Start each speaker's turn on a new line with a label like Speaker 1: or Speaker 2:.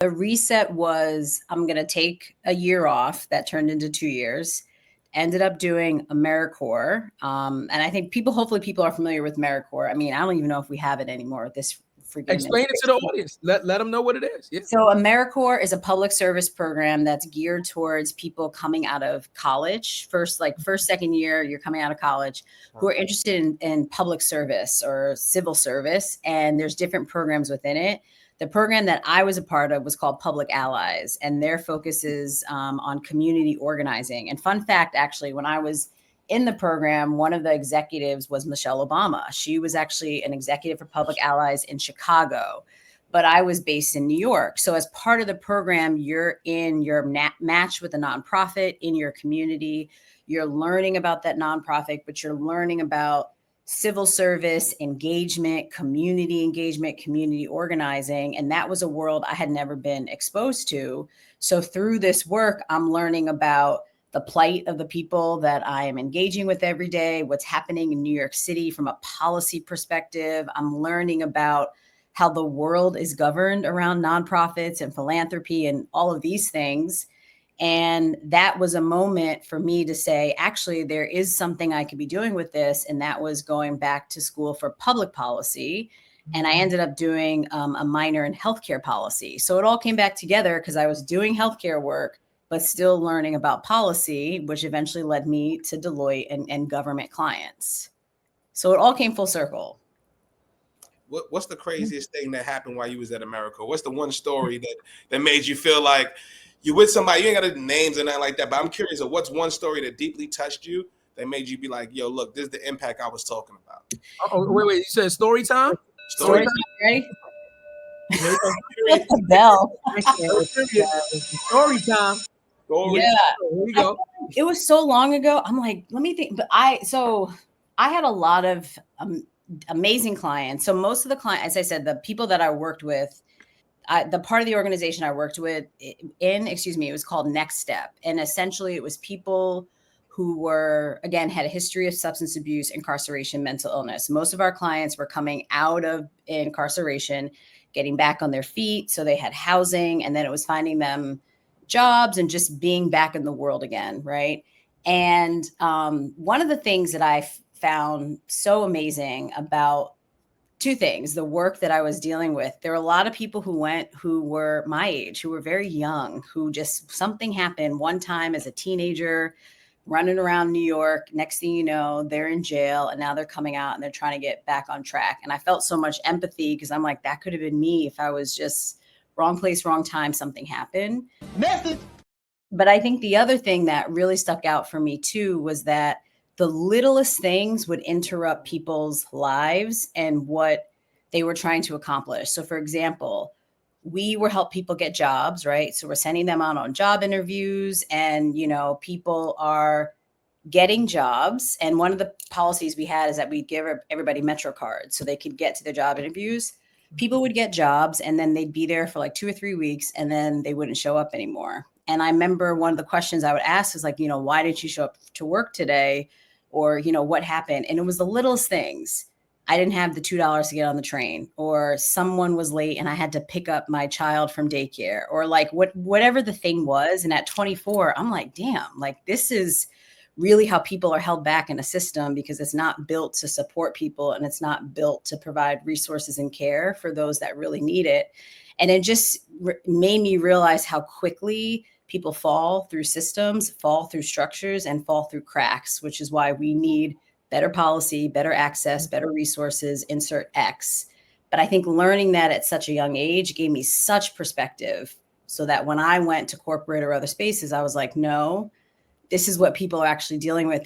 Speaker 1: The reset was I'm going to take a year off that turned into 2 years. Ended up doing AmeriCorps. And I think hopefully people are familiar with AmeriCorps. I mean, I don't even know if we have it anymore. This freaking
Speaker 2: Explain it to the audience. Let them know what it is. Yeah.
Speaker 1: So AmeriCorps is a public service program that's geared towards people coming out of college. First, second year, you're coming out of college, who are interested in public service or civil service. And there's different programs within it. The program that I was a part of was called Public Allies, and their focus is on community organizing. And fun fact, actually, when I was in the program, one of the executives was Michelle Obama. She was actually an executive for Public Allies in Chicago, but I was based in New York. So as part of the program, you're matched with a nonprofit in your community. You're learning about that nonprofit, but you're learning about civil service engagement, community organizing. And that was a world I had never been exposed to. So through this work, I'm learning about the plight of the people that I am engaging with every day, what's happening in New York City from a policy perspective. I'm learning about how the world is governed around nonprofits and philanthropy and all of these things. And that was a moment for me to say, actually, there is something I could be doing with this. And that was going back to school for public policy. And I ended up doing a minor in healthcare policy. So it all came back together because I was doing healthcare work, but still learning about policy, which eventually led me to Deloitte and government clients. So it all came full circle.
Speaker 3: What's the craziest thing that happened while you was at AmeriCorps? What's the one story that made you feel like you with somebody? You ain't got the names and nothing like that, but I'm curious of what's one story that deeply touched you that made you be like, yo, look, this is the impact I was talking about.
Speaker 2: Oh, wait, you said story time?
Speaker 1: Story time, ready? What's the bell?
Speaker 2: Story time.
Speaker 1: Yeah.
Speaker 2: Here we go.
Speaker 1: It was so long ago. I'm like, let me think. But I had a lot of amazing clients. So most of the clients, as I said, the people that I worked with, the part of the organization I worked with it was called Next Step. And essentially it was people who were, again, had a history of substance abuse, incarceration, mental illness. Most of our clients were coming out of incarceration, getting back on their feet. So they had housing, and then it was finding them jobs and just being back in the world again. Right. And one of the things that I found so amazing about two things, the work that I was dealing with, there were a lot of people who were my age, who were very young, who just something happened one time as a teenager, running around New York. Next thing you know, they're in jail, and now they're coming out and they're trying to get back on track. And I felt so much empathy because I'm like, that could have been me if I was just wrong place, wrong time, something happened.
Speaker 4: Message.
Speaker 1: But I think the other thing that really stuck out for me too was that the littlest things would interrupt people's lives and what they were trying to accomplish. So for example, we were help people get jobs, right? So we're sending them out on job interviews, and, people are getting jobs. And one of the policies we had is that we'd give everybody Metro cards so they could get to their job interviews. People would get jobs, and then they'd be there for like 2 or 3 weeks, and then they wouldn't show up anymore. And I remember one of the questions I would ask is like, why didn't you show up to work today? Or, what happened? And it was the littlest things. I didn't have the $2 to get on the train, or someone was late and I had to pick up my child from daycare, or like whatever the thing was. And at 24, I'm like, damn, like this is really how people are held back in a system, because it's not built to support people, and it's not built to provide resources and care for those that really need it. And it just made me realize how quickly people fall through systems, fall through structures, and fall through cracks, which is why we need better policy, better access, better resources, insert X. But I think learning that at such a young age gave me such perspective, so that when I went to corporate or other spaces, I was like, no, this is what people are actually dealing with.